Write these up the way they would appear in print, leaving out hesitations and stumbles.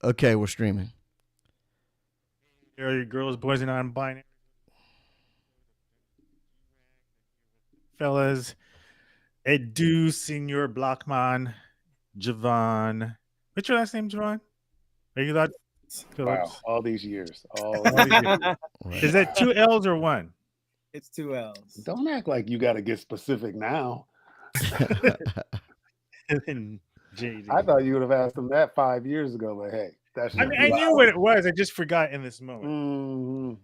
Okay, we're streaming. Are your girls, boys, and non-binary fellas? Edu, Senior Blockman, Javon. What's your last name, Javon? Are you that Wow, Phillips? all these years. All these years. Right. Is that 2 L's or 1? It's 2 L's. Don't act like you got to get specific now. And JD. I thought you would have asked them that 5 years ago, but hey, that's. I mean, I knew what it was. I just forgot in this moment.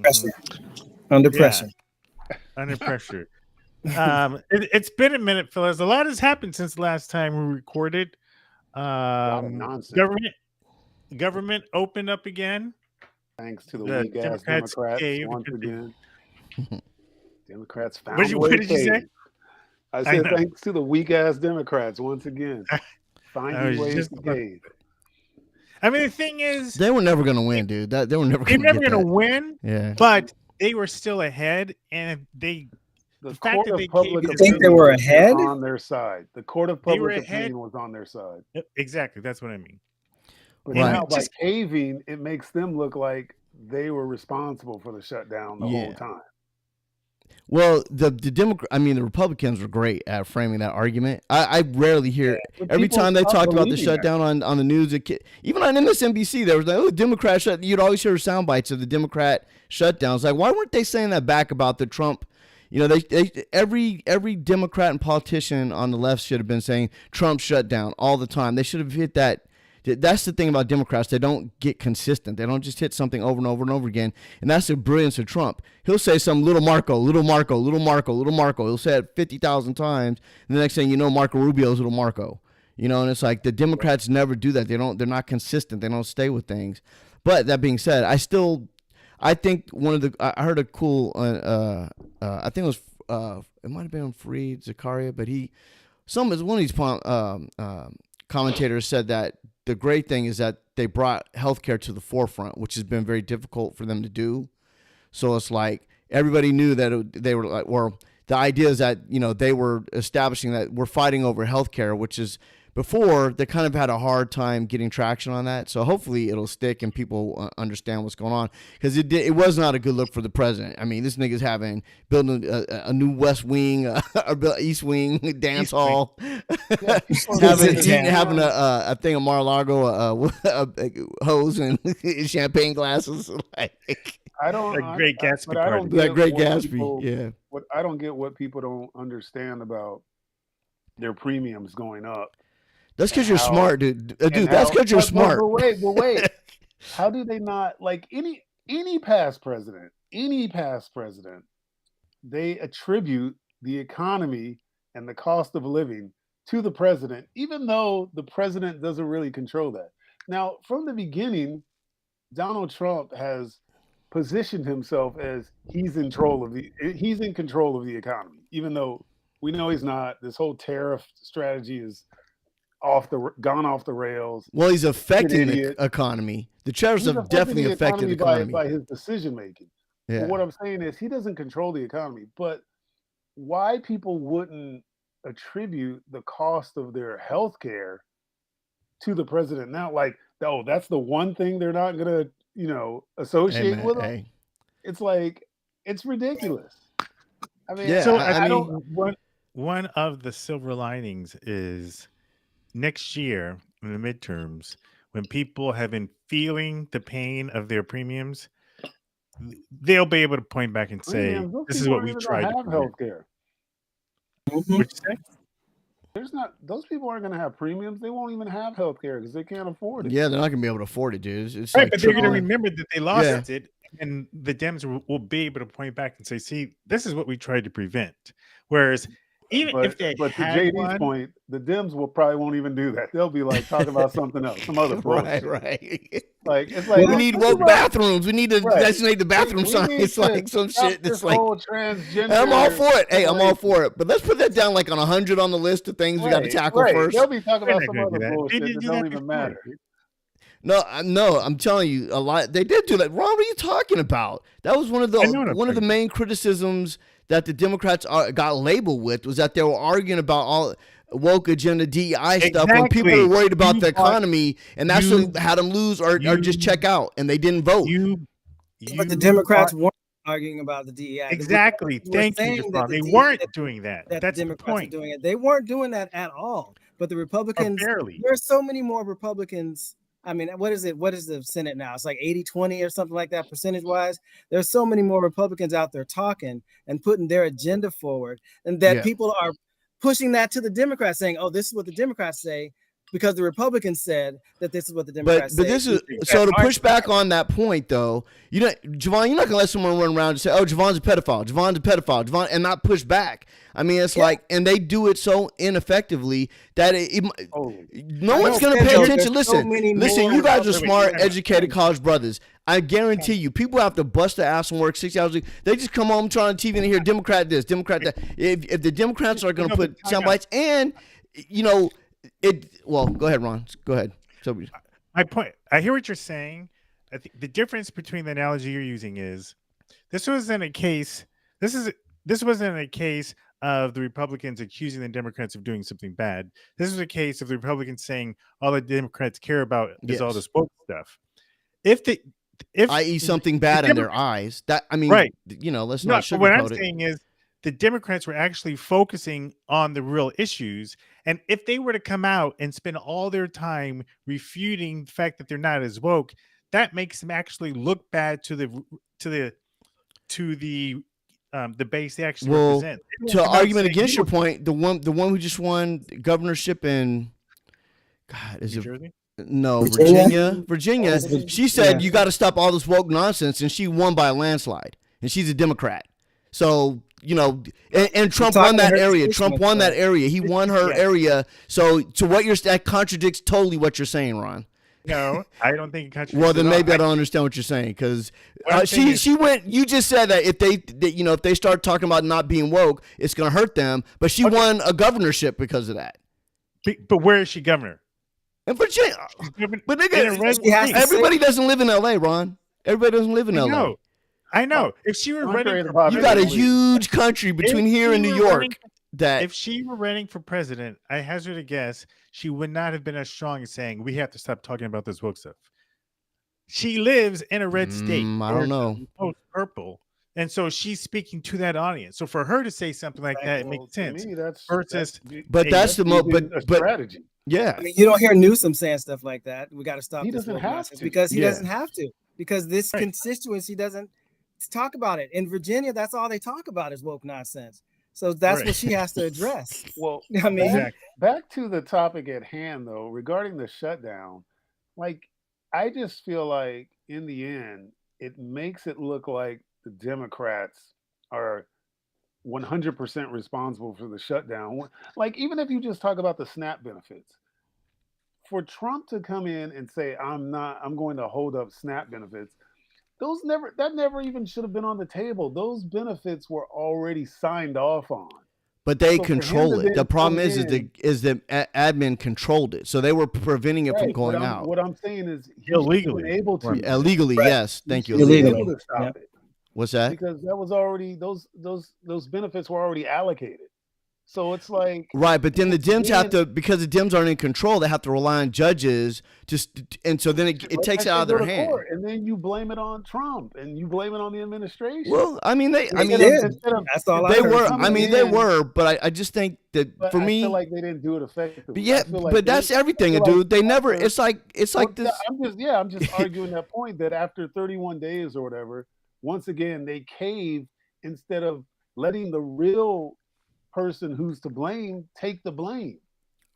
Pressure. Under pressure. Under pressure. It's been a minute, fellas. A lot has happened since the last time we recorded. Nonsense. Government opened up again. Thanks to the weak ass Democrats once again. Democrats found what did you say? I said thanks to the weak ass Democrats once again. Finding ways to cave. I mean, the thing is, they were never going to win, dude. They were never going to win. Yeah, but they were still ahead, and the court of public opinion, you think they were ahead on their side. The court of public opinion was on their side. Exactly, that's what I mean. But now by caving, it makes them look like they were responsible for the shutdown the whole time. Well, the Republicans were great at framing that argument. I rarely hear every time they talked about the shutdown on the news. Even on MSNBC, there was like, Democrat shut. You'd always hear sound bites of the Democrat shutdowns. Like, why weren't they saying that back about the Trump? You know, every Democrat and politician on the left should have been saying Trump shutdown all the time. They should have hit that. That's the thing about Democrats. They don't get consistent. They don't just hit something over and over and over again. And that's the brilliance of Trump. He'll say some little Marco. He'll say it 50,000 times. And the next thing you know, Marco Rubio's little Marco. You know, and it's like the Democrats never do that. They're not consistent. They don't stay with things. But that being said, I think I heard a cool, I think it was, it might have been Fareed Zakaria, but one of these commentators said that the great thing is that they brought healthcare to the forefront, which has been very difficult for them to do. So it's like everybody knew that they were like, or the idea is that, you know, they were establishing that we're fighting over healthcare, which is before they kind of had a hard time getting traction on that. So hopefully it'll stick and people understand what's going on, because it was not a good look for the president. I mean, this nigga's building a new West Wing, or East Wing dance hall, having a thing of Mar-a-Lago, hose and champagne glasses. Like, I don't. A Great Gatsby. But I don't get Great Gatsby. People, what I don't get what people don't understand about their premiums going up. That's because you're smart, dude. That's because you're smart. But wait. How do they not, like any past president, they attribute the economy and the cost of living to the president, even though the president doesn't really control that. Now, from the beginning, Donald Trump has positioned himself as he's in control of the economy, even though we know he's not. This whole tariff strategy is gone off the rails. Well, he's affecting the economy. The tariffs have definitely affected the economy by his decision making. Yeah. But what I'm saying is he doesn't control the economy. But why people wouldn't attribute the cost of their health care to the president now? Like, oh, that's the one thing they're not going to, associate with him. It's like, it's ridiculous. I mean, so I don't. One of the silver linings is next year in the midterms, when people have been feeling the pain of their premiums, they'll be able to point back and say, "This is what we tried to have healthcare." What you say? Those people aren't going to have premiums. They won't even have healthcare because they can't afford it. Yeah, they're not going to be able to afford it, dude. It's right, like but they're going to remember that they lost it, and the Dems will be able to point back and say, "See, this is what we tried to prevent." Whereas, if they to JD's point, the Dems won't even do that. They'll be like talking about something else, some other bullshit. Right. Like, it's like, we need woke bathrooms. We need to designate the bathroom sign. It's like some shit. It's like transgender. I'm all for it. Hey, I'm all for it. But let's put that down like on 100 on the list of things we got to tackle first. They'll be talking about some other bullshit that don't even matter. No, I'm telling you, a lot. They did do that. Ron, what are you talking about? That was one of the main criticisms that the Democrats got labeled with, was that they were arguing about woke agenda DEI stuff when people were worried about the economy, and that's what had them lose or just check out, and they didn't vote. But the Democrats weren't arguing about the DEI. Exactly. Thank you, Javon. They weren't doing that. That's the point. Doing it. They weren't doing that at all. But the Republicans, there's so many more Republicans. I mean, what is it? What is the Senate now? It's like 80-20 or something like that, percentage-wise. There's so many more Republicans out there talking and putting their agenda forward, and that people are pushing that to the Democrats, saying, "Oh, this is what the Democrats say," because the Republicans said that this is what the Democrats say. But this is so to push back on that point, though. Javon, you're not gonna let someone run around and say, "Oh, Javon's a pedophile. Javon's a pedophile." Javon, and not push back. I mean, it's like, and they do it so ineffectively that no one's gonna pay attention. Listen. You guys are smart, educated college brothers. I guarantee you, people have to bust their ass and work 60 hours a week. They just come home, turn on TV, and hear Democrat this, Democrat that. If the Democrats are gonna put sound bites, and well, go ahead, Ron. Go ahead. So, my point. I hear what you're saying. I think the difference between the analogy you're using is this wasn't a case. This wasn't a case of the Republicans accusing the Democrats of doing something bad. This was a case of the Republicans saying all the Democrats care about is all this woke stuff. I.e. something bad in their eyes. That let's not sugarcoat it. What I'm saying is the Democrats were actually focusing on the real issues, and if they were to come out and spend all their time refuting the fact that they're not as woke, that makes them actually look bad to the base they actually represent. To argument against your point, the one who just won governorship in New Jersey? No, Virginia. She said you got to stop all this woke nonsense, and she won by a landslide, and she's a Democrat. So and Trump won that area. Trump won that area. He won her area. So that contradicts totally what you're saying, Ron. No, I don't think it contradicts. Well, then maybe I don't understand what you're saying, because she went. You just said that if they start talking about not being woke, it's going to hurt them. But she won a governorship because of that. But where is she governor? In Virginia. But everybody doesn't live in L.A., Ron. Everybody doesn't live in L.A. I know. If she were running, you got a huge country between here and New York. If she were running for president, I hazard a guess, she would not have been as strong as saying we have to stop talking about this woke stuff. She lives in a red state. I don't know. Purple. And so she's speaking to that audience. So for her to say something like that, it makes sense. That's the strategy. Yeah. I mean, you don't hear Newsom saying stuff like that. We got to stop. He doesn't have to. Because he doesn't have to. Because this constituency doesn't talk about it. In Virginia, that's all they talk about is woke nonsense. So that's what she has to address. Well, I mean, back to the topic at hand, though, regarding the shutdown, I just feel like in the end, it makes it look like the Democrats are 100% responsible for the shutdown. Even if you just talk about the SNAP benefits, for Trump to come in and say, I'm going to hold up SNAP benefits, that never even should have been on the table. Those benefits were already signed off on. But they control it. The problem is the admin controlled it, so they were preventing it from going out. What I'm saying is illegally able to illegally. Yes, thank you. Illegally. Able to stop it. What's that? Because that was already those benefits were already allocated. So it's like right, but then the Dems have to, because the Dems aren't in control, they have to rely on judges and so then it takes it out of their hand. And then you blame it on Trump and you blame it on the administration. Well, they did. That's all they were. They were, but I just think that for me, I feel like they didn't do it effectively. Yeah, but that's everything, dude. They never. It's like this. I'm just arguing that point that after 31 days or whatever, once again they caved instead of letting the real person who's to blame take the blame.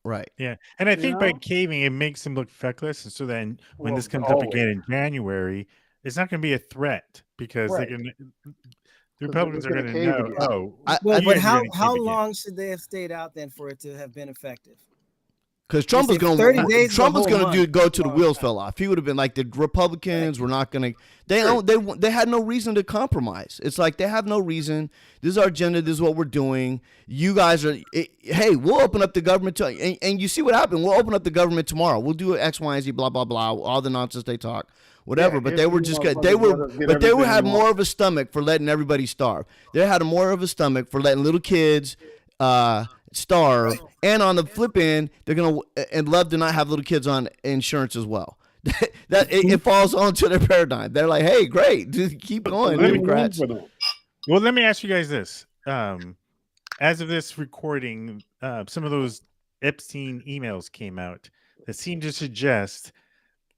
Right. Yeah. And I think by caving, it makes them look feckless. And so then when this comes up again in January, it's not going to be a threat because the Republicans are going to know. But how long should they have stayed out then for it to have been effective? Because Trump was going to go to the wheels fell off. He would have been like the Republicans were not going to. They had no reason to compromise. It's like they have no reason. This is our agenda. This is what we're doing. You guys are. Hey, we'll open up the government and you see what happened. We'll open up the government tomorrow. We'll do X, Y, and Z. Blah blah blah. All the nonsense they talk. Whatever. Yeah, but they were just. They had more of a stomach for letting everybody starve. They had more of a stomach for letting little kids. starve, and on the flip end, they're gonna and love to not have little kids on insurance as well. It falls onto their paradigm. They're like, hey, great, just keep going, Democrats. Well, let me ask you guys this. As of this recording, some of those Epstein emails came out that seem to suggest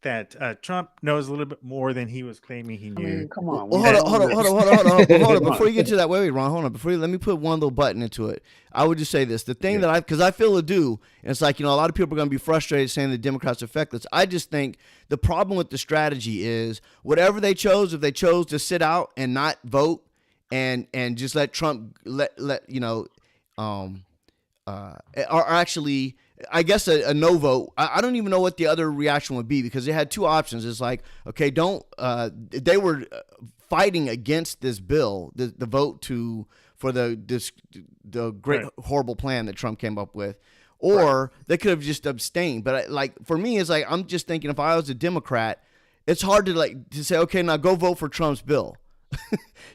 that Trump knows a little bit more than he was claiming he knew. I mean, come on. Well, hold on. Before you get to that, wait, Ron, hold on. Let me put one little button into it. I would just say this: the thing that because I feel and it's like, a lot of people are going to be frustrated saying the Democrats are feckless. I just think the problem with the strategy is whatever they chose. If they chose to sit out and not vote and just let Trump or actually, I guess a no vote. I don't even know what the other reaction would be, because they had two options. It's like, okay, they were fighting against this bill, the vote for the great horrible plan that Trump came up with, or they could have just abstained. But for me, it's like, I'm just thinking, if I was a Democrat, it's hard to say, okay, now go vote for Trump's bill.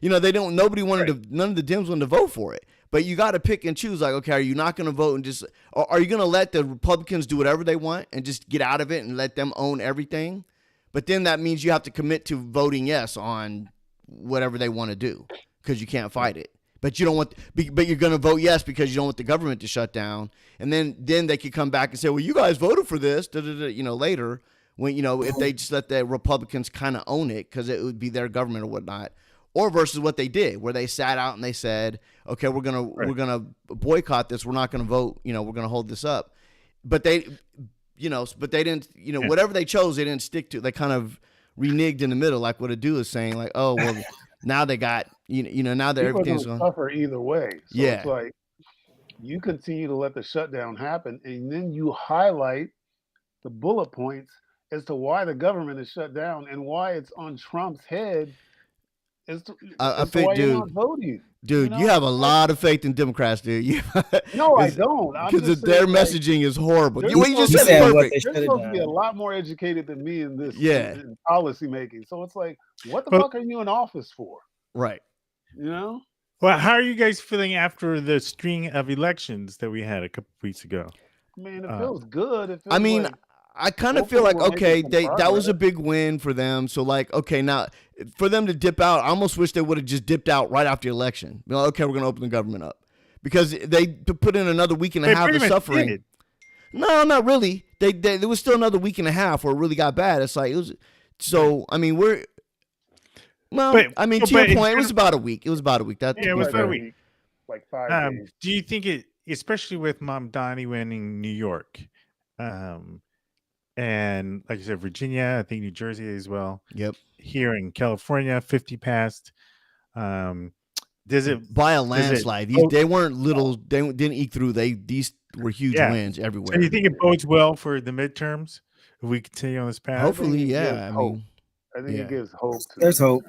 None of the Dems wanted to vote for it. But you got to pick and choose. Like, okay, are you not going to vote or are you going to let the Republicans do whatever they want and just get out of it and let them own everything? But then that means you have to commit to voting yes on whatever they want to do, because you can't fight it. But you don't want. But you're going to vote yes because you don't want the government to shut down. And then they could come back and say, well, you guys voted for this. Later, when if they just let the Republicans kind of own it, because it would be their government or whatnot. Or versus what they did, where they sat out and they said, okay, we're gonna boycott this. We're not gonna vote. We're gonna hold this up. But they didn't. Whatever they chose, they didn't stick to. They kind of reneged in the middle, like what Adu is saying. Like, oh well, now they got now that everything's going to suffer either way. So yeah, it's like you continue to let the shutdown happen, and then you highlight the bullet points as to why the government is shut down and why it's on Trump's head. I think, dude, you have a lot of faith in Democrats, dude. No, I don't. Because their messaging is horrible. What you just said is perfect. They're supposed to be a lot more educated than me in this in policy making. So it's like, what the fuck are you in office for? Right. Well, how are you guys feeling after the string of elections that we had a couple weeks ago? Man, it feels good. I kind of feel like, okay, that was a big win for them. So, like, okay, now for them to dip out, I almost wish they would have just dipped out right after the election. Okay, we're going to open the government up. Because they put in another week and a half of suffering. Did. No, not really. There was still another week and a half where it really got bad. It's like, it was, so, I mean, to your point, it was about a week. It was about a week. It was about a week. Like 5 days. Do you think especially with Mamdani winning New York, and like I said, Virginia, I think New Jersey as well. Yep. Here in California, 50 passed. Does it by a landslide? They weren't little. They didn't eke through. These were huge wins everywhere. So you think it bodes well for the midterms if we continue on this path? Hopefully, yeah. I think it gives hope. There's hope.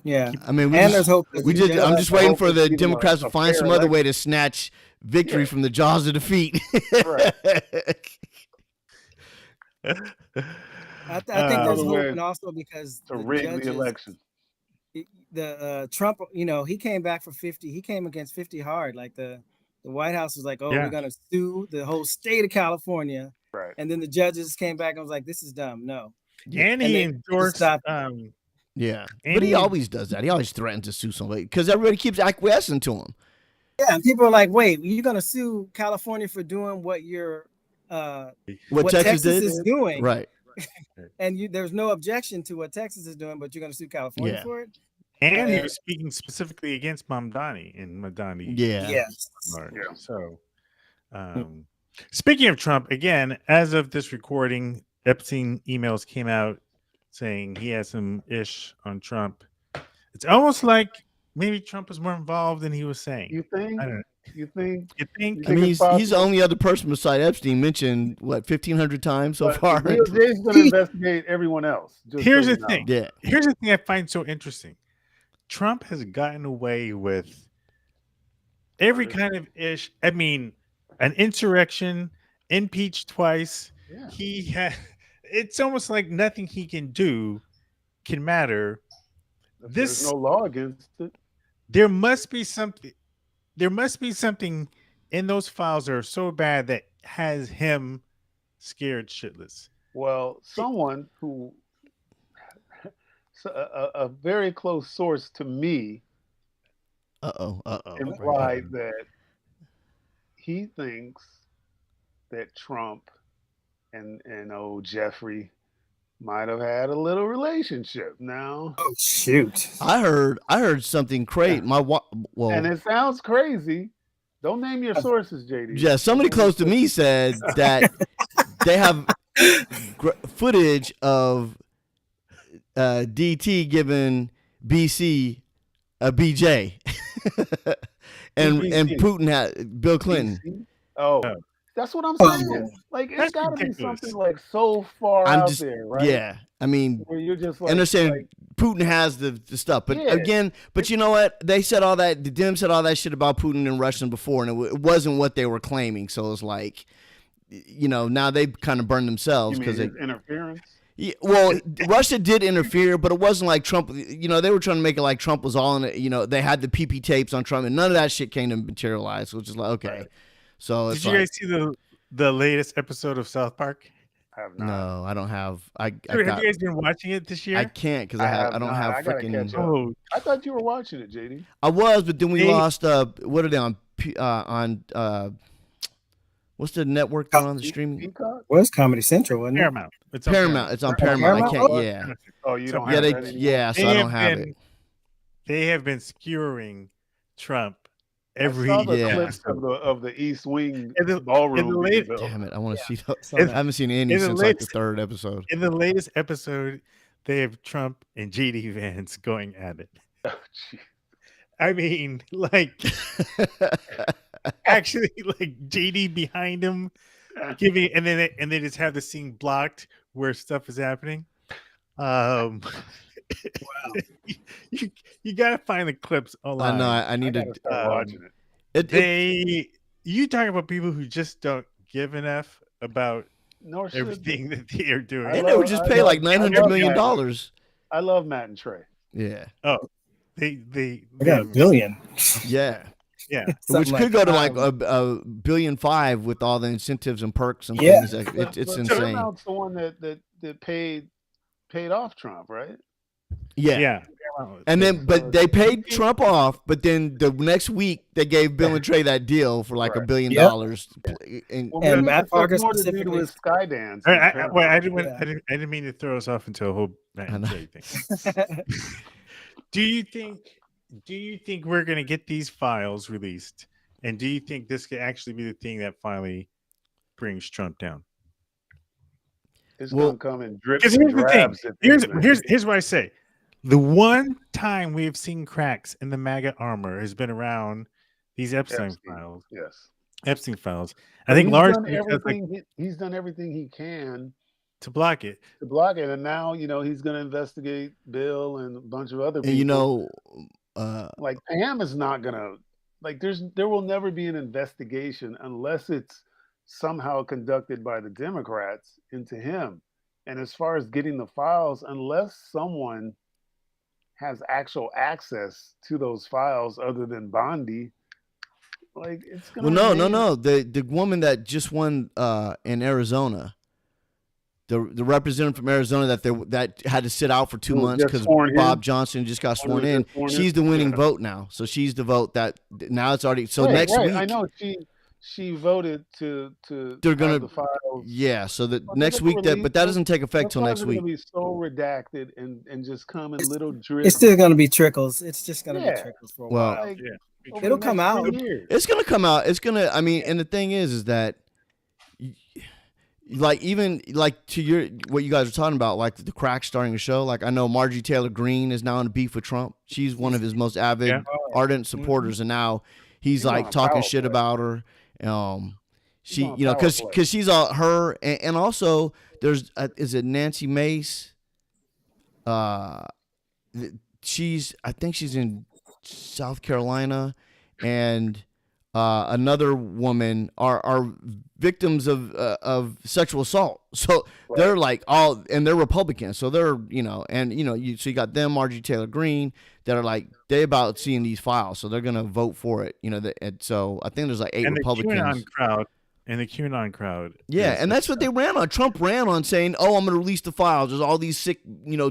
Yeah. I mean, there's hope. I'm just waiting for the Democrats to find some other way to snatch victory from the jaws of defeat. Right. I think there's hope, and also because to rig the election. The Trump, he came back for 50. He came against 50 hard. Like the White House was like, we're gonna sue the whole state of California. Right. And then the judges came back and was like, this is dumb. No. And he endorsed. Yeah, but he always does that. He always threatens to sue somebody because everybody keeps acquiescing to him. Yeah, and people are like, wait, you're gonna sue California for doing what what Texas is doing, right? And there's no objection to what Texas is doing, but you're going to sue California for it. And he was speaking specifically against Mamdani and Madani. Yeah. Yes. So, speaking of Trump, again, as of this recording, Epstein emails came out saying he has some ish on Trump. It's almost like maybe Trump was more involved than he was saying. You think? I don't know. You think? I mean, he's the only other person beside Epstein mentioned 1,500 times so far. He's going to investigate everyone else. Here's the thing. Yeah. Here's the thing I find so interesting. Trump has gotten away with every kind of ish. I mean, an insurrection, impeached twice. Yeah. It's almost like nothing he can do can matter. There's no law against it. There must be something in those files are so bad that has him scared shitless? Well, someone who, a very close source to me, implied that he thinks that Trump and old Jeffrey might have had a little relationship. Now, oh shoot! I heard something crazy. And it sounds crazy. Don't name your sources, JD. Yeah, somebody close to me said that they have footage of DT giving BC a BJ, and Putin had Bill Clinton. BC? Oh, that's what I'm saying. Like, it's got to be something like so far out there, right? Yeah, I mean, where you're just like, understand Putin has the stuff, but again, but you know what? They said all that. The Dems said all that shit about Putin and Russian before, and it wasn't what they were claiming. So it's like, you know, now they kind of burned themselves because interference. Yeah, well, Russia did interfere, but it wasn't like Trump. You know, they were trying to make it like Trump was all in it. You know, they had the PP tapes on Trump, and none of that shit came to materialize. Which is like, okay. Right. So did you guys see the latest episode of South Park? I have not. No, I don't have. Have you guys been watching it this year? I can't because I don't have freaking. Oh, I thought you were watching it, JD. I was, but then we lost. What are they on? What's the network on the streaming? Well, it's Comedy Central, wasn't it? Paramount. It's on Paramount. It's on Paramount. I can't. Yeah. Oh, you don't have it. Yeah, so I don't have it. They have been skewering Trump every clips of the East Wing ballroom. Damn it! I want to see those. I haven't seen any since like the third episode. In the latest episode, they have Trump and JD Vance going at it. Oh, I mean, like, actually, like JD behind him giving, and then they just have the scene blocked where stuff is happening. Wow. You gotta find the clips online. I know. I need to start watching it. You talk about people who just don't give an F about everything that they are doing. And they would just pay like $900 million. I love Matt and Trey. Yeah. Oh, they got $1 billion. Yeah. Yeah. Which could go to like $1.5 billion with all the incentives and perks and things. It's insane. Paramount's the one that paid off Trump, right? Yeah. And then, but they paid Trump off, but then the next week they gave Bill and Trey that deal for like $1 billion. And Matt Parker specifically with Skydance. I didn't mean to throw us into a whole Matt and Trey thing. Do you think we're going to get these files released? And do you think this could actually be the thing that finally brings Trump down? It's going to come in drips and drabs. Here's what I say. The one time we have seen cracks in the MAGA armor has been around these Epstein files. Yes. Epstein files. I think he's done everything he can to block it. And now, he's going to investigate Bill and a bunch of other people. And, like Pam is not going to, like, there will never be an investigation unless it's somehow conducted by the Democrats into him. And as far as getting the files, unless someone has actual access to those files other than Bondi, like, it's gonna. Well, no. The woman that just won in Arizona, the representative from Arizona that had to sit out for 2 months because Bob Johnson just got sworn in. She's the winning vote now, so she's the vote that now it's already. So next week, I know she voted to they're gonna have the files. Yeah, so that next week but that doesn't take effect till next week. It's going to be so redacted and just come in little drips. It's still going to be trickles. It's just going to be trickles for a while. Like, it'll come out. It's going to come out. It's going to. I mean, and the thing is that, like, even like to what you guys are talking about, like the crack starting to show. Like, I know Marjorie Taylor Greene is now in a beef with Trump. She's one of his most avid, ardent supporters, and now he's like talking shit about her. She, because she's all her, and also there's is it Nancy Mace? I think she's in South Carolina, and another woman are victims of sexual assault. So they're like and they're Republicans. So they're and so you got them, Marjorie Taylor Greene, that are like they about seeing these files, so they're gonna vote for it. And so I think there's like 8 Republicans. And the QAnon crowd. Yeah, and that's what they ran on. Trump ran on saying, "Oh, I'm going to release the files." There's all these sick,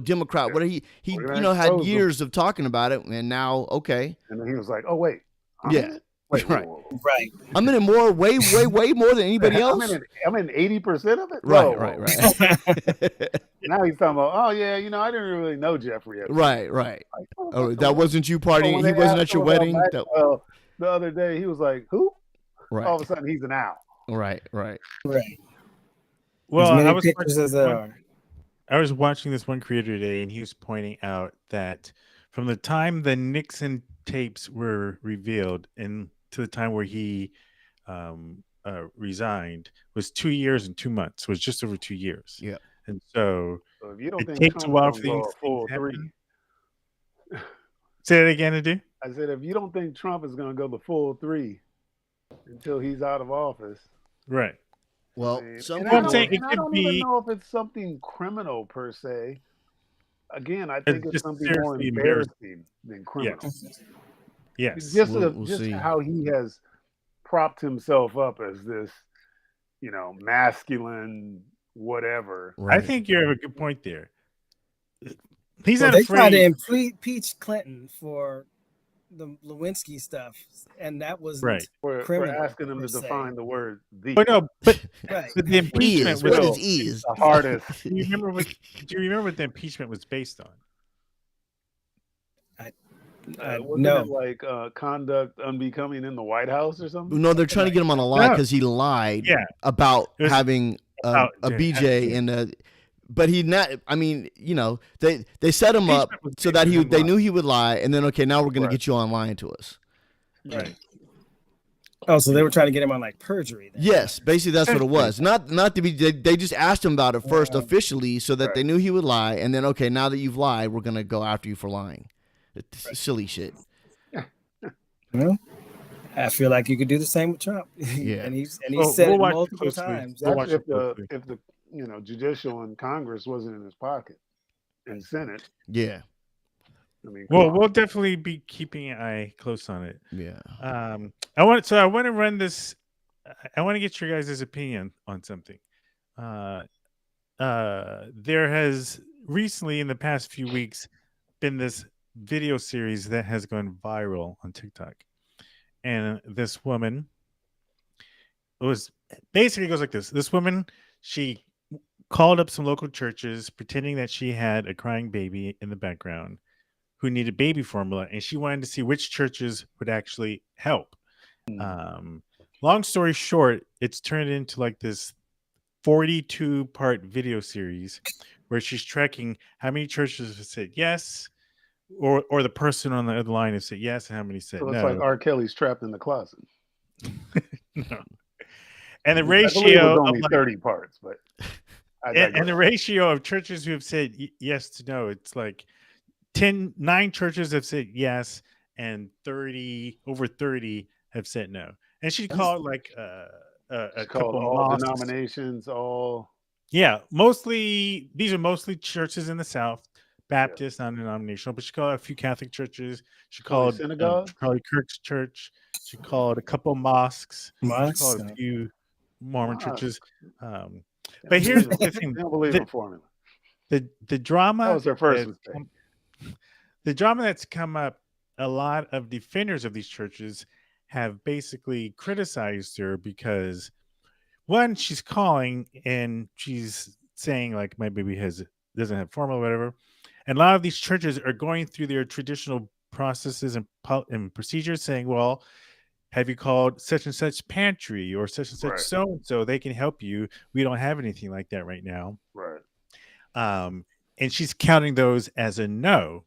Democrat. What he had years of talking about it, and now And then he was like, "Oh wait, Wait, right. I'm in it way more than anybody else. I'm in 80% of it. Right. Now he's talking about, oh yeah, I didn't really know Jeffrey Epstein. Right. Like, oh, that wasn't you partying. He wasn't at your wedding. The other day, he was like, "Who?" Right. All of a sudden, he's an owl. Right. Well, I was watching this one creator today, and he was pointing out that from the time the Nixon tapes were revealed and to the time where he resigned was 2 years and 2 months. Was just over 2 years. Yeah. And so if you don't it think takes a while for things full to three. Say it again, Adu. I said, if you don't think Trump is going to go the full 3 until he's out of office, right? Well, I'm saying it I could don't be. even know if it's something criminal per se. Again, I think it's something more embarrassing than criminal. Yes. Just see. how he has propped himself up as this, masculine whatever. Right. I think you have a good point there. He's not afraid. They tried to impeach Clinton for the Lewinsky stuff, and that was for asking him to define the word "the." But the impeachment was the hardest. Do you remember what the impeachment was based on? Wasn't it like conduct unbecoming in the White House or something? No, they're trying to get him on a lie because he lied about having a BJ in the. But he not. I mean, they set him up so that they knew he would lie, and then now we're going to get you on lying to us. Right. Oh, so they were trying to get him on like perjury. Then. Yes, basically that's what it was. Not to be. They just asked him about it first officially, so that they knew he would lie, and then now that you've lied, we're going to go after you for lying. It's silly shit. Well, I feel like you could do the same with Trump. Yeah, and he said it multiple times. That's if the judicial and Congress wasn't in his pocket, and Senate. Yeah. I mean, we'll definitely be keeping an eye close on it. Yeah. I want to run this. I want to get your guys' opinion on something. There has recently, in the past few weeks, been this video series that has gone viral on TikTok, and this woman goes like this. This woman, she called up some local churches pretending that she had a crying baby in the background who needed baby formula, and she wanted to see which churches would actually help. Long story short, it's turned into like this 42-part video series where she's tracking how many churches have said yes, or the person on the other line has said yes, and how many said no. So it's like R. Kelly's trapped in the closet. No. And the ratio was only 30 parts, but and the ratio of churches who have said yes to no, it's like 9 churches have said yes, and over 30 have said no. And she called like a couple all denominations, all. Yeah, these are mostly churches in the South, Baptist, non-denominational. But she called a few Catholic churches. She called synagogue, Charlie Kirk's church. She called a couple mosques. She called a few Mormon churches. But here's the thing: the drama. That was their first mistake. The drama that's come up, a lot of defenders of these churches have basically criticized her because, one, she's calling and she's saying like my baby doesn't have formula, whatever. And a lot of these churches are going through their traditional processes and procedures, saying, "Well, have you called such and such pantry or such and such so and so? They can help you. We don't have anything like that right now." Right. And she's counting those as a no,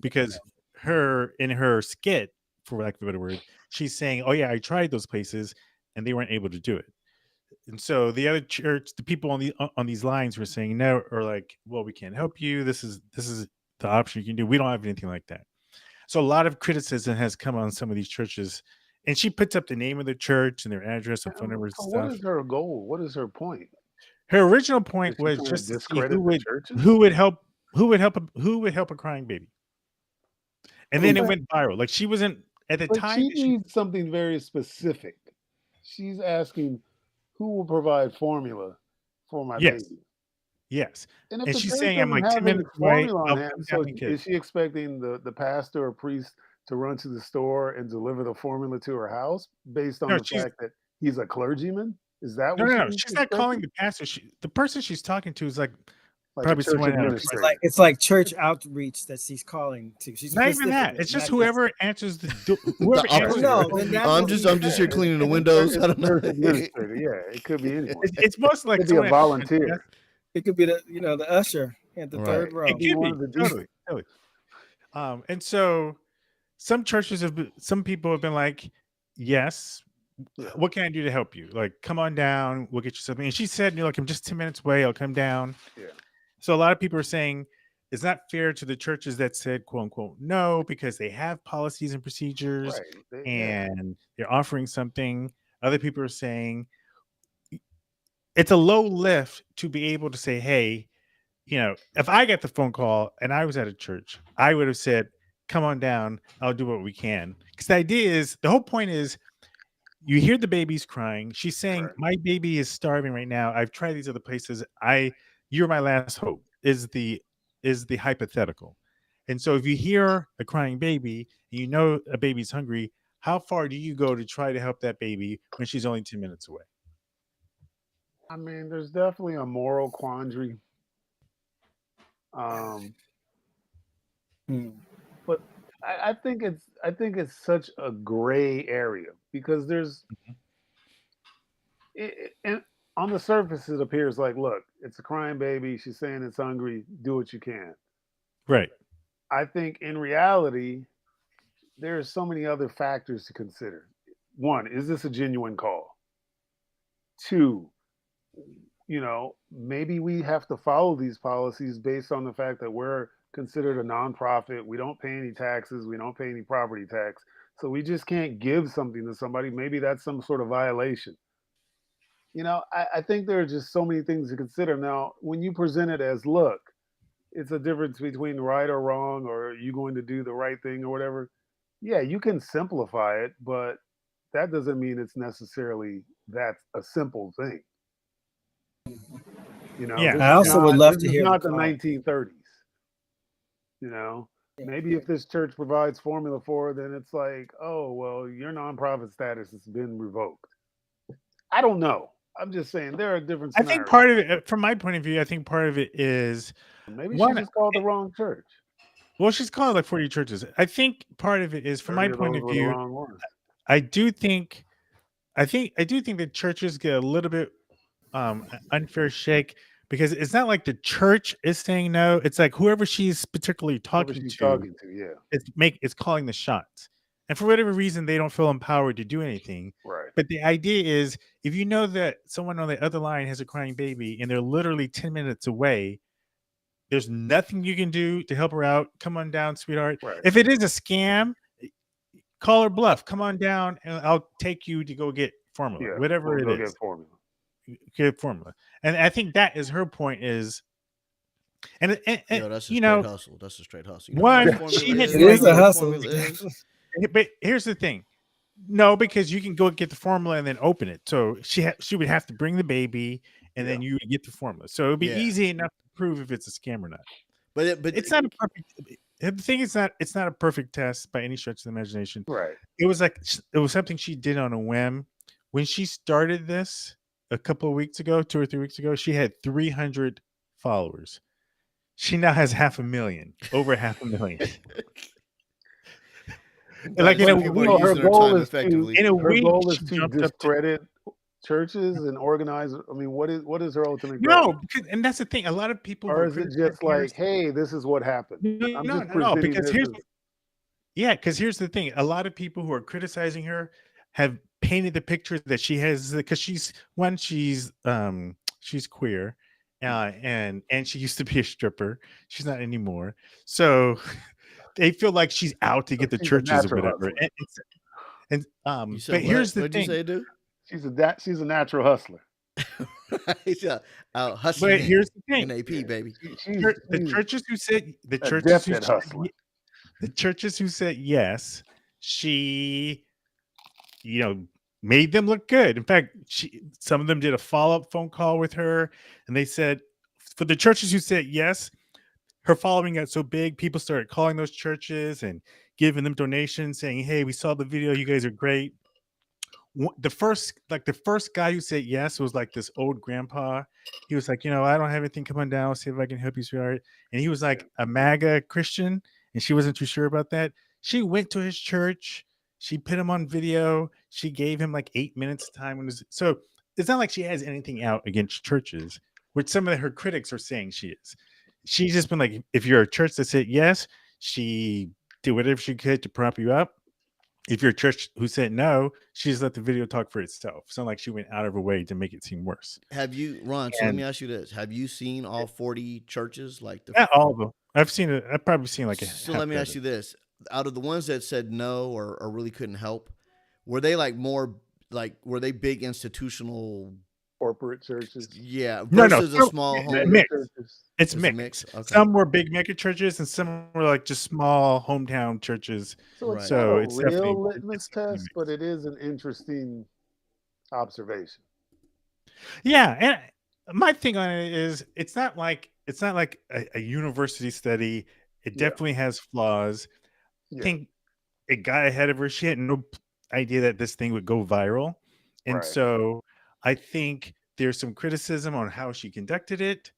because in her skit, for lack of a better word, she's saying, "Oh yeah, I tried those places and they weren't able to do it." And so the other church, the people on these lines were saying no, or like, "Well, we can't help you. This is the option you can do. We don't have anything like that." So a lot of criticism has come on some of these churches and she puts up the name of the church and their address and phone numbers and stuff. What is her goal? What is her point? Her original point was just to see who would help a crying baby. And then it went viral. Like she wasn't at the time. She needs something very specific. She's asking who will provide formula for my baby. Yes. And she's saying I'm like 10 minutes away. So is she expecting the pastor or priest to run to the store and deliver the formula to her house based on the fact that he's a clergyman? Is that what? No. She's not calling the pastor. The person she's talking to is like probably someone it's like church outreach that she's calling to. She's not even that. It's just whoever answers the door. I'm just here cleaning the windows. I don't know. Yeah, it could be anyone. It's most like it could be a volunteer. It could be the usher at the third row. It could be totally. And so some people have been like, yes. What can I do to help you? Like, come on down. We'll get you something. And she said, like, I'm just 10 minutes away. I'll come down. Yeah. So a lot of people are saying it's not fair to the churches that said, quote unquote, no, because they have policies and procedures and they're offering something. Other people are saying it's a low lift to be able to say, hey, if I got the phone call and I was at a church, I would have said, come on down. I'll do what we can. Because the whole point is, you hear the baby's crying. She's saying, my baby is starving right now. I've tried these other places. You're my last hope is the hypothetical. And so if you hear a crying baby, and a baby's hungry, how far do you go to try to help that baby when she's only 10 minutes away? I mean, there's definitely a moral quandary. But I think it's such a gray area because and on the surface it appears like, look, it's a crying baby. She's saying it's hungry. Do what you can. Right. I think in reality, there are so many other factors to consider. One, is this a genuine call? Two, maybe we have to follow these policies based on the fact that we're considered a nonprofit. We don't pay any taxes. We don't pay any property tax. So we just can't give something to somebody. Maybe that's some sort of violation. I think there are just so many things to consider. Now, when you present it as, look, it's a difference between right or wrong, or are you going to do the right thing or whatever? Yeah, you can simplify it, but that doesn't mean it's necessarily that's a simple thing. I also would love to hear. Not the 1930s. Maybe if this church provides formula for it, then it's like, oh, well, your nonprofit status has been revoked. I don't know. I'm just saying there are different scenarios. I think part of it, from my point of view, I think part of it is maybe she just called the wrong church. Well, she's called like 40 churches. I think part of it is, from my point of view, I do think that churches get a little bit unfair shake. Because it's not like the church is saying no. It's like whoever she's particularly talking to is calling the shots. And for whatever reason, they don't feel empowered to do anything. Right. But the idea is, if you know that someone on the other line has a crying baby and they're literally 10 minutes away, there's nothing you can do to help her out. Come on down, sweetheart. Right. If it is a scam, call her bluff. Come on down and I'll take you to go get formula. Whatever it is. Get formula. And I think that is her point is, and that's a straight hustle. That's a straight hustle. It is a hustle. But here's the thing. No, because you can go get the formula and then open it. So she would have to bring the baby and then you would get the formula. So it would be easy enough to prove if it's a scam or not. But it's not a perfect. The thing is it's not a perfect test by any stretch of the imagination. Right. It was something she did on a whim. When she started this a couple of weeks ago, 2 or 3 weeks ago, she had 300 followers. She now has 500,000, over 500,000. Like her goal is to discredit churches and organize. I mean, what is her ultimate goal? No, and that's the thing. A lot of people, or is it just like, hey, this is what happened? No, because here's the thing. A lot of people who are criticizing her have painted the picture that she has, because she's queer, and she used to be a stripper. She's not anymore. So they feel like she's out to get the churches or whatever. And but here's the thing. What'd you say, dude? She's a natural hustler. Hustling. But here's the thing, NAP, baby. The churches who said yes, she, made them look good. In fact, some of them did a follow-up phone call with her, and they said for the churches who said yes, her following got so big, people started calling those churches and giving them donations, saying, "Hey, we saw the video. You guys are great." The first guy who said yes was like this old grandpa. He was like, I don't have anything. Come on down. See if I can help you, sweetheart. And he was like a MAGA Christian, and she wasn't too sure about that. She went to his church. She put him on video. She gave him like 8 minutes time. So it's not like she has anything out against churches, which some of her critics are saying she is. She's just been like, if you're a church that said yes, she did whatever she could to prop you up. If you're a church who said no, she just let the video talk for itself. It's not like she went out of her way to make it seem worse. Have you, Ron? So let me ask you this: have you seen all 40 churches? Not all of them. I've seen it. I've probably seen like a. So let me ask you this: out of the ones that said no or really couldn't help, were they were they big institutional corporate churches? Yeah, versus a small home churches. It's mixed. Okay. Some were big mega churches, and some were like just small hometown churches. So it's not a real litmus test, but it is an interesting observation. Yeah, and my thing on it is, it's not like a university study. It definitely has flaws. I think it got ahead of her. She had no idea that this thing would go viral, and so I think there's some criticism on how she conducted it.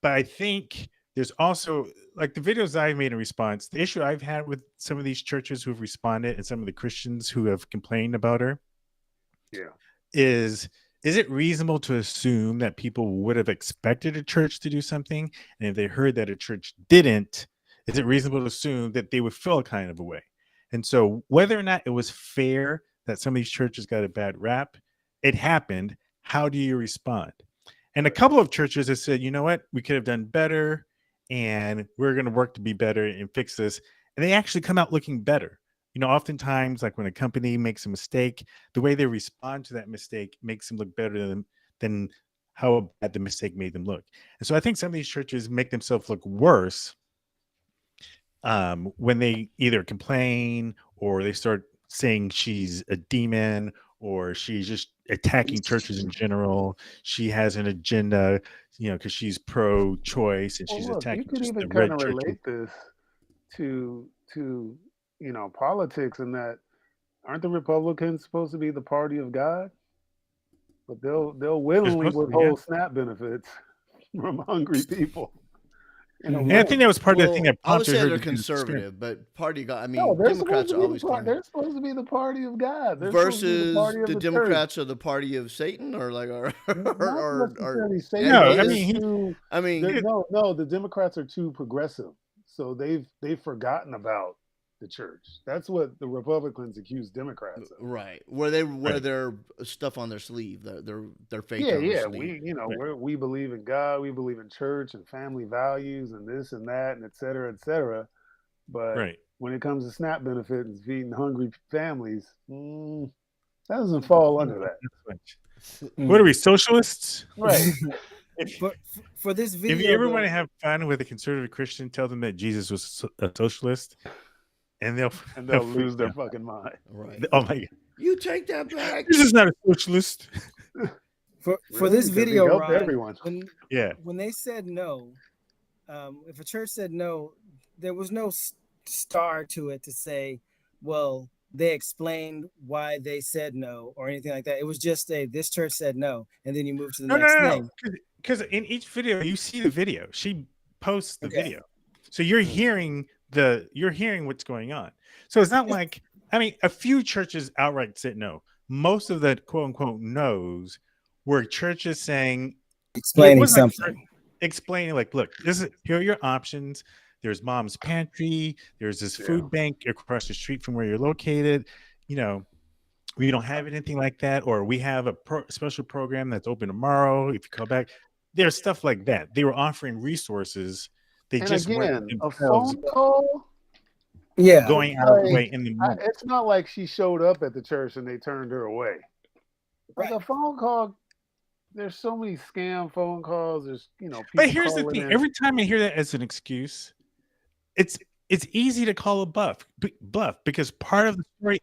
But I think there's also, like the videos I've made in response, the issue I've had with some of these churches who've responded and some of the Christians who have complained about her is it reasonable to assume that people would have expected a church to do something? And if they heard that a church didn't, is it reasonable to assume that they would feel a kind of a way? And so whether or not it was fair that some of these churches got a bad rap, it happened. How do you respond? And a couple of churches have said, you know what, we could have done better, and we're going to work to be better and fix this. And they actually come out looking better. Oftentimes, like when a company makes a mistake, the way they respond to that mistake makes them look better than how bad the mistake made them look. And so I think some of these churches make themselves look worse when they either complain or they start saying she's a demon, or she's just attacking churches in general. She has an agenda, because she's pro-choice and she's attacking. You could even kind of relate this to politics, in that aren't the Republicans supposed to be the party of God? But they'll willingly withhold SNAP benefits from hungry people. And I think that was part of the thing that prompted her. I would say they're conservative, but party of God. I mean, Democrats are always they're supposed to be the party of God. Versus the Democrats are the party of Satan, or like, no. The Democrats are too progressive, so they've forgotten about the church. That's what the Republicans accuse Democrats of. Right. Where they wear their stuff on their sleeve, their faith. Yeah. We believe in God, we believe in church and family values and this and that and et cetera, et cetera. But when it comes to SNAP benefits and feeding hungry families, that doesn't fall under that. What are we, socialists? Right. For this video, if you ever want to have fun with a conservative Christian, tell them that Jesus was a socialist. And they'll lose their fucking mind. Right. Oh my God. You take that back. This is not a socialist. For this video, Ron, everyone. When they said no, if a church said no, there was no star to it to say, well, they explained why they said no or anything like that. It was just this church said no, and then you move to the next thing. Because in each video, you see the video. She posts the video, so you're hearing what's going on. So it's not like, a few churches outright said no. Most of the quote unquote no's were churches explaining something. Explaining like, look, here are your options. There's Mom's Pantry. There's this food bank across the street from where you're located. We don't have anything like that, or we have a special program that's open tomorrow if you call back. There's stuff like that. They were offering resources. They just again, a phone call going out of the way in the moment. It's not like she showed up at the church and they turned her away. Like a phone call, there's so many scam phone calls. There's people. But here's the thing: every time I hear that as an excuse, it's easy to call a bluff because part of the story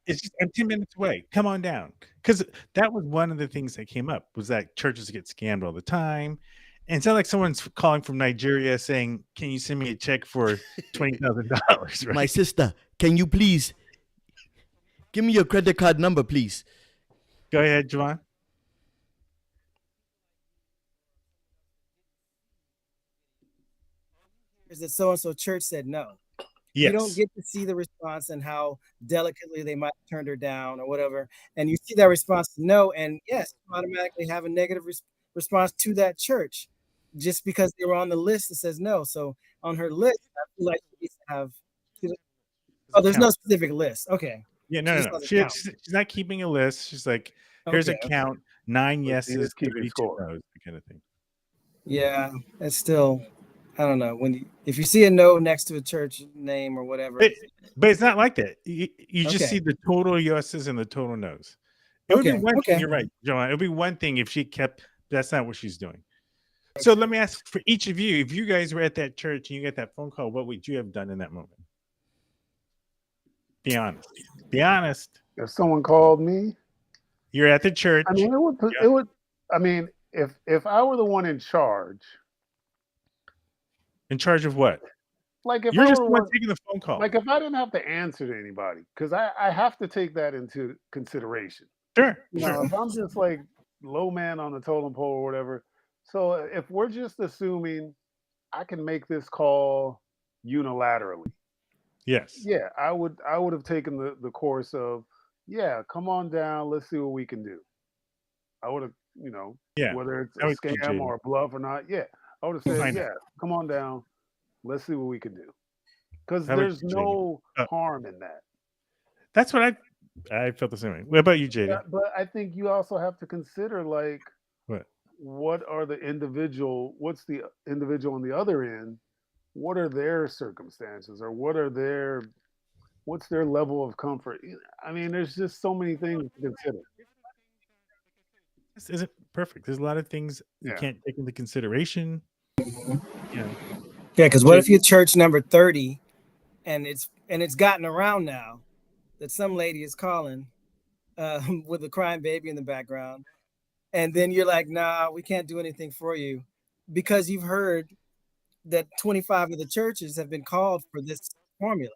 is just I'm 10 minutes away. Come on down, because that was one of the things that came up was that churches get scammed all the time. And it's not like someone's calling from Nigeria saying, "Can you send me a check for $20,000?" Right? My sister, can you please give me your credit card number, please? Go ahead, Javon. Is that so-and-so church said no? Yes. You don't get to see the response and how delicately they might have turned her down or whatever. And you see that response no, and yes, you automatically have a negative response to that church just because they were on the list that says no. So on her list, I feel like she needs to have. There's no specific list. Okay. Yeah, no. She's not keeping a list. She's like, here's a count: 9 yeses, 32 no's, kind of thing. Yeah, it's still. I don't know if you see a no next to a church name or whatever. But it's not like that. You just see the total yeses and the total no's. It would be one thing. You're right, Joanne. It would be one thing if she kept. That's not what she's doing. So let me ask for each of you: if you guys were at that church and you get that phone call, what would you have done in that moment? Be honest. Be honest. If someone called me, you're at the church. I mean, it would. I mean, if I were the one in charge. In charge of what? Like if you're I just were the one taking the phone call. Like if I didn't have to answer to anybody, because I have to take that into consideration. Sure. If I'm just like low man on the totem pole or whatever. So if we're just assuming I can make this call unilaterally. Yes. Yeah, I would have taken the course of, come on down, let's see what we can do. I would have, whether it's a scam or a bluff or not, I would have said, come on down, let's see what we can do. Because there's no harm in that. That's what I felt the same way. What about you, JD? Yeah, but I think you also have to consider what's the individual on the other end? What are their circumstances, or what's their level of comfort? I mean, there's just so many things to consider. This isn't perfect. There's a lot of things you can't take into consideration. Yeah, because what if you're church number 30 and it's gotten around now that some lady is calling with a crying baby in the background, and then you're like, nah, we can't do anything for you because you've heard that 25 of the churches have been called for this formula.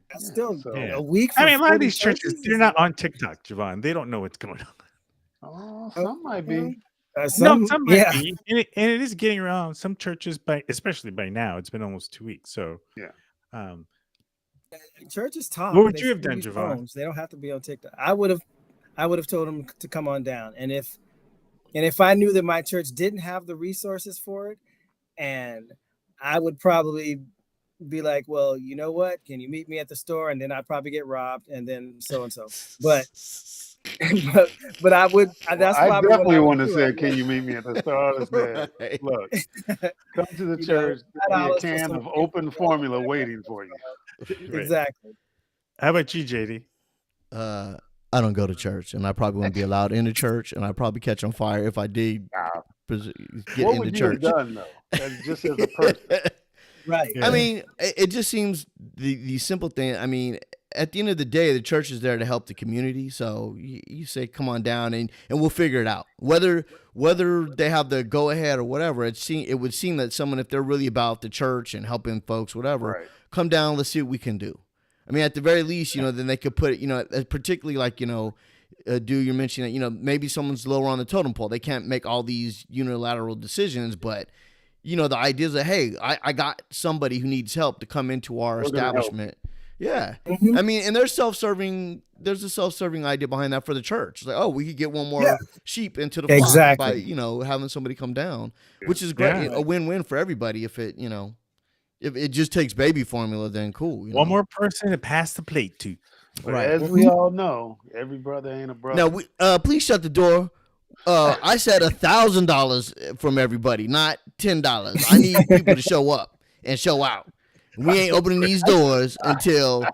That's still a week. I mean, a lot of these churches, they're not on TikTok, Javon. They don't know what's going on. Oh, some might be. Some might be. And it is getting around. Some churches, especially by now, it's been almost 2 weeks. So, churches talk. What would you have done, Javon? They don't have to be on TikTok. I would have told them to come on down. And if I knew that my church didn't have the resources for it, and I would probably be like, well, you know what? Can you meet me at the store? And then I'd probably get robbed, and then so and so. But I would. That's I definitely want to say, can you meet me at the store? Right. Look, come to the church. There'll be a can of open formula waiting for you. Exactly. How about you, JD? I don't go to church, and I probably wouldn't be allowed in the church, and I'd probably catch on fire if I did get in the church. What would you have done, though, just as a person? Right. I mean, it just seems the simple thing. I mean, at the end of the day, the church is there to help the community. So you say, come on down and we'll figure it out. Whether they have the go ahead or whatever, it would seem that someone, if they're really about the church and helping folks, whatever, come down, let's see what we can do. I mean, at the very least, then they could put it, particularly like, you're mentioning that, maybe someone's lower on the totem pole. They can't make all these unilateral decisions, but the idea is that, hey, I got somebody who needs help to come into our establishment. Yeah. Mm-hmm. I mean, and there's a self-serving idea behind that for the church. It's like, oh, we could get one more sheep into the flock by, having somebody come down, which is great. Yeah. A win-win for everybody. If it just takes baby formula, then cool. One more person to pass the plate to. Right. As we all know, every brother ain't a brother. Now, please shut the door. I said $1,000 from everybody, not $10. I need people to show up and show out. We ain't opening these doors until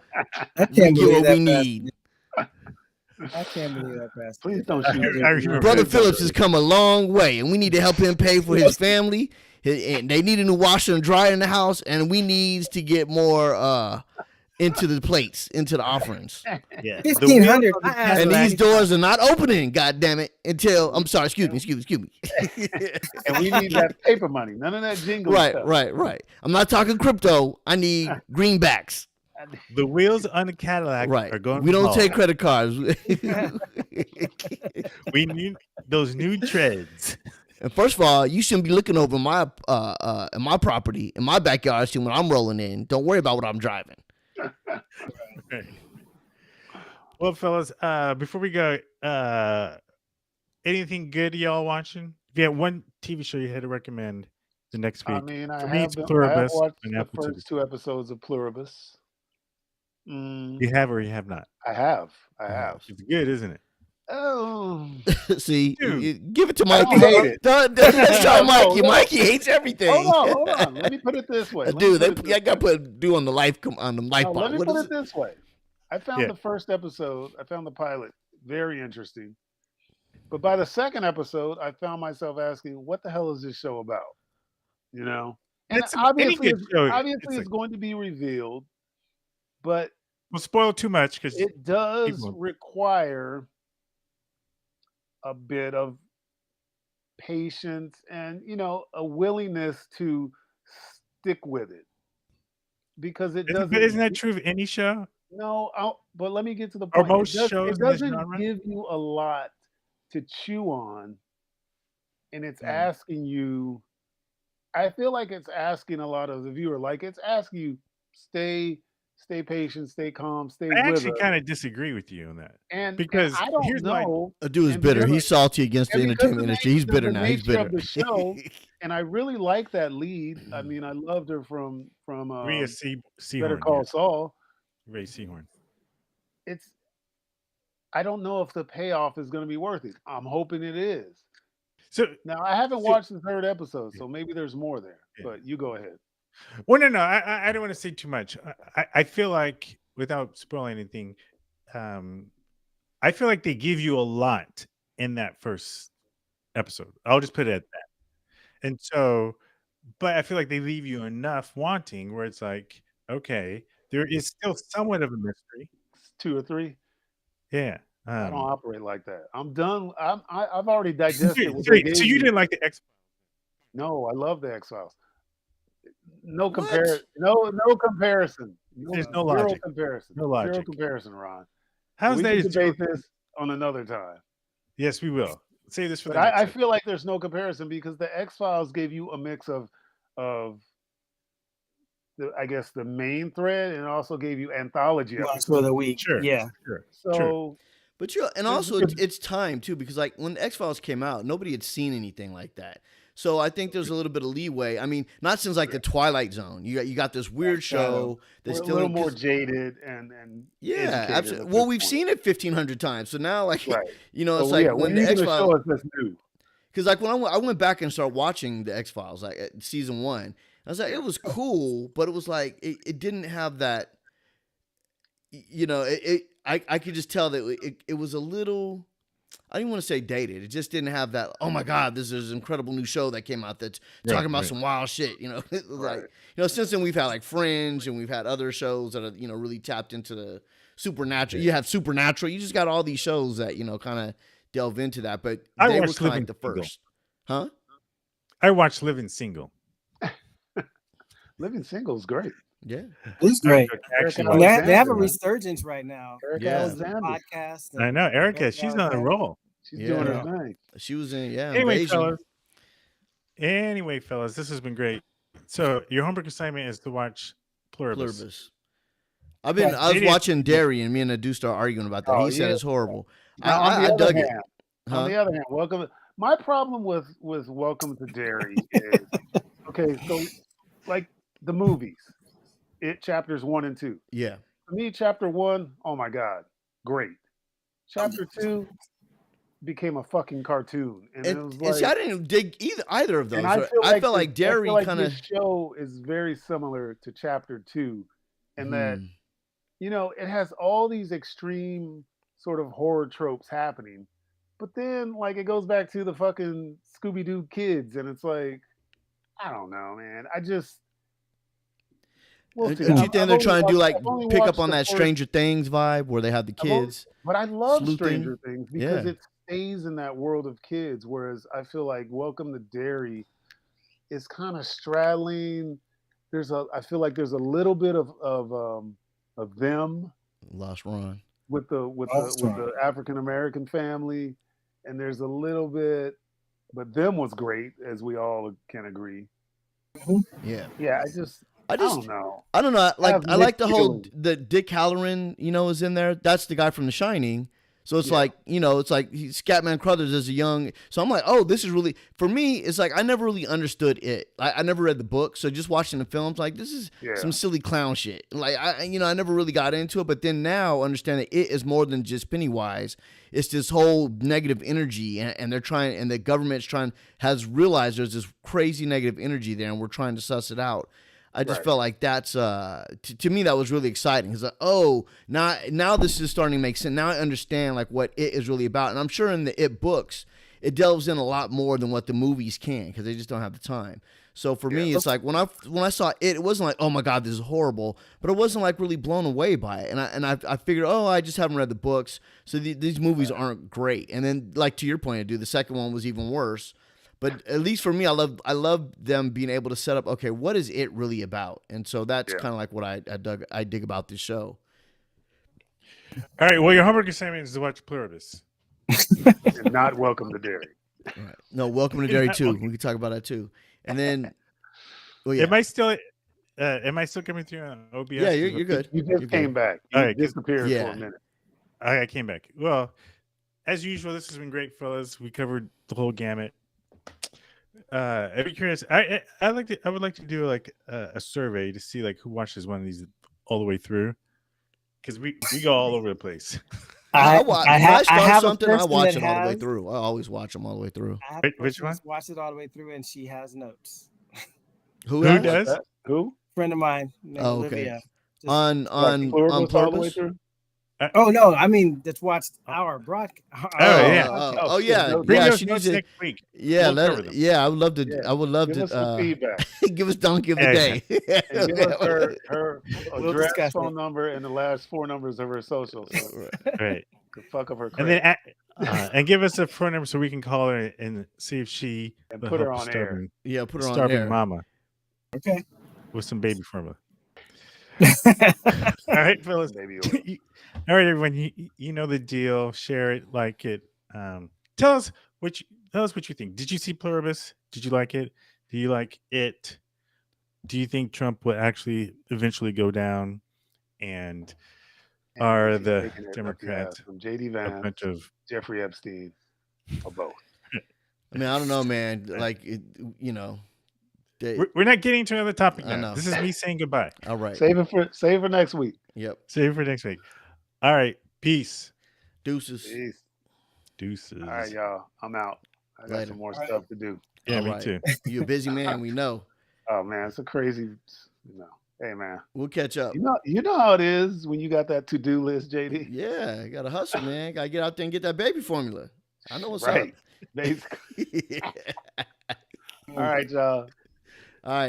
we get what we need. I can't believe that, Pastor. Please don't shoot. Brother Phillips has come a long way, and we need to help him pay for his family. And they need a new washer and dryer in the house, and we need to get more into the plates, into the offerings. Yeah, 1,500. And these doors are not opening, God damn it, until I'm sorry, excuse me. And we need that paper money. None of that jingle stuff. Right. I'm not talking crypto. I need greenbacks. The wheels on the Cadillac are going. We don't take credit cards. We need those new treads. And first of all, you shouldn't be looking over my property in my backyard when I'm rolling in. Don't worry about what I'm driving. Right. Well, fellas, before we go, anything good y'all watching? If you had one TV show you had to recommend the next week, I mean, I me, have it's Pluribus watched and the Apple TV. first 2 episodes of Pluribus. You have or you have not? I have. It's good, isn't it? Oh, see, give it to I Mikey. don't hate it. Let's try Mikey. Mikey hates everything. Hold on. Let me put it this way. Dude, I got to put on the life Let me put it this way. I found the first episode. I found the pilot very interesting, but by the second episode, I found myself asking, "What the hell is this show about?" You know, and obviously, it's going to be revealed, but we'll spoil too much because it does require a bit of patience and a willingness to stick with it, because it doesn't. But isn't that true of any show? No, but let me get to the point. Or most shows it doesn't give you a lot to chew on, and it's asking you. I feel like it's asking a lot of the viewer. Like it's asking you, stay patient, stay calm, stay with us. I actually kind of disagree with you on that. And because I don't know. A dude is bitter. He's salty against the entertainment industry. He's bitter now. He's bitter. Of the show, and I really like that lead. I mean, I loved her from Rhea Seehorn, Better Call Saul. Ray Seahorn. I don't know if the payoff is going to be worth it. I'm hoping it is. So now I haven't watched the 3rd episode, so maybe there's more there. But you go ahead. Well, no, I don't want to say too much. I feel like, without spoiling anything, I feel like they give you a lot in that first episode. I'll just put it at that. And so, but I feel like they leave you enough wanting where it's like, okay, there is still somewhat of a mystery. 2 or 3. Yeah. I don't operate like that. I'm done. I've already digested. So you didn't like the X-Files? No, I love the X-Files. No comparison. No comparison. There's no logic. Zero comparison. No logic. Zero comparison, Ron. How's that? We can debate this on another time. Yes, we will. Say this for the I feel like there's no comparison because the X-Files gave you a mix of I guess the main thread, and also gave you anthology for the week. Sure. Yeah. Sure. So, but and also it's time too, because like when X-Files came out, nobody had seen anything like that. So I think there's a little bit of leeway. I mean, not since like the Twilight Zone. You got this weird show that's still a little more jaded and yeah, absolutely. Well, we've seen it 1,500 times, so now like it's like when the X-Files. New. Because like when I went back and started watching the X-Files, like at season 1. I was like, it was cool, but it was like it didn't have that. I could just tell that it was a little. I didn't want to say dated. It just didn't have that. Oh my God, this is an incredible new show that came out that's talking about some wild shit. Like since then we've had like Fringe and we've had other shows that are really tapped into the supernatural. You have Supernatural. You just got all these shows that kind of delve into that. But they were kind of like the first, huh? I watched Living Single. Living Single is great. Yeah, it's great. Actually, they have a resurgence right now. Erica Alexander. Podcast. I know Erica. She's on a roll. She's doing her thing. She was in Anyway, fellas, this has been great. So your homework assignment is to watch Pluribus. I was watching Darian. Me and Adu started arguing about that. He said it's horrible. I dug it. On the other hand, welcome. My problem with Welcome to Derry is okay. So like the movies. It chapters 1 and 2. Yeah. For me, chapter 1, oh my God, great. Chapter 2, became a fucking cartoon, and it was like, see, I didn't dig either of those. and I felt like Derry kind of. This show is very similar to Chapter 2, and that it has all these extreme sort of horror tropes happening, but then like it goes back to the fucking Scooby-Doo kids, and it's like, I don't know, man. We'll see. Do you think they're trying to do like pick up on that Stranger Things vibe where they have the kids? But I love sleuthing. Stranger Things because it stays in that world of kids, whereas I feel like Welcome to Derry is kind of straddling. I feel like there's a little bit of them. Lost Ron. With the African American family, and there's a little bit, but them was great, as we all can agree. Yeah. Yeah, I don't know. I don't know. Like I like the whole the Dick Halloran, is in there. That's the guy from The Shining. So it's like, it's like Scatman Crothers as a young. So I'm like, oh, this is really, for me, it's like I never really understood it. I never read the book. So just watching the films, like this is some silly clown shit. Like I never really got into it. But then now understand that it is more than just Pennywise. It's this whole negative energy, and they're trying, and the government's has realized there's this crazy negative energy there, and we're trying to suss it out. I just felt like that's to me that was really exciting. It's like, oh, now this is starting to make sense. Now I understand like what it is really about, and I'm sure in the It books it delves in a lot more than what the movies can because they just don't have the time. So for me, it's like when I saw it wasn't like, oh my God, this is horrible, but it wasn't like really blown away by it. And I figured, oh, I just haven't read the books, so these movies aren't great. And then like to your point, dude, the second one was even worse. But at least for me, I love them being able to set up, okay, what is it really about? And so that's kind of like what I dig about this show. All right. Well, your homework assignment is to watch Pluribus. And not Welcome to Derry. Right. No, Welcome to Derry too. We can talk about that too. And then, am I still coming through on OBS? Yeah, you're good. You just came back. You disappeared for a minute. I came back. Well, as usual, this has been great, fellas. We covered the whole gamut. I'd be curious. I would like to do like a survey to see like who watches one of these all the way through, because we go all over the place. I something. I watch it all the way through. I always watch them all the way through. Which one? Watch it all the way through, and she has notes. Who does? Who? Friend of mine. Oh, okay. Olivia. On Pluribus? Oh no! I mean, that's watched our broadcast. Oh yeah. Bring yeah, those notes next week. Yeah, I would love to. Yeah. I would love give to. Us some feedback. Give us donkey of the day. And give us her address, phone number, and the last 4 numbers of her social. So right. The fuck of her. And then and give us a phone number so we can call her and see if she put her on air. Yeah, put her on starving air. mama. Okay. With some baby formula. All right, fellas. All right, everyone. You know the deal. Share it, like it. Tell us what you think. Did you see Pluribus? Did you like it? Do you like it? Do you think Trump will actually eventually go down? And are the Democrats from JD Vance, a bunch of Jeffrey Epstein, or both? I mean, I don't know, man. Like, we're not getting to another topic now. I know. This is me saying goodbye. All right. Save it for next week. Yep. Save it for next week. All right. Peace. Deuces. Peace. Deuces. All right, y'all. I'm out. I got some more stuff to do. Yeah, me too. You're a busy man. We know. Oh man, it's a crazy. Hey man, we'll catch up. You know how it is when you got that to-do list, JD. Yeah, I gotta hustle, man. Gotta get out there and get that baby formula. I know what's right. up. Basically. All right, y'all. All right.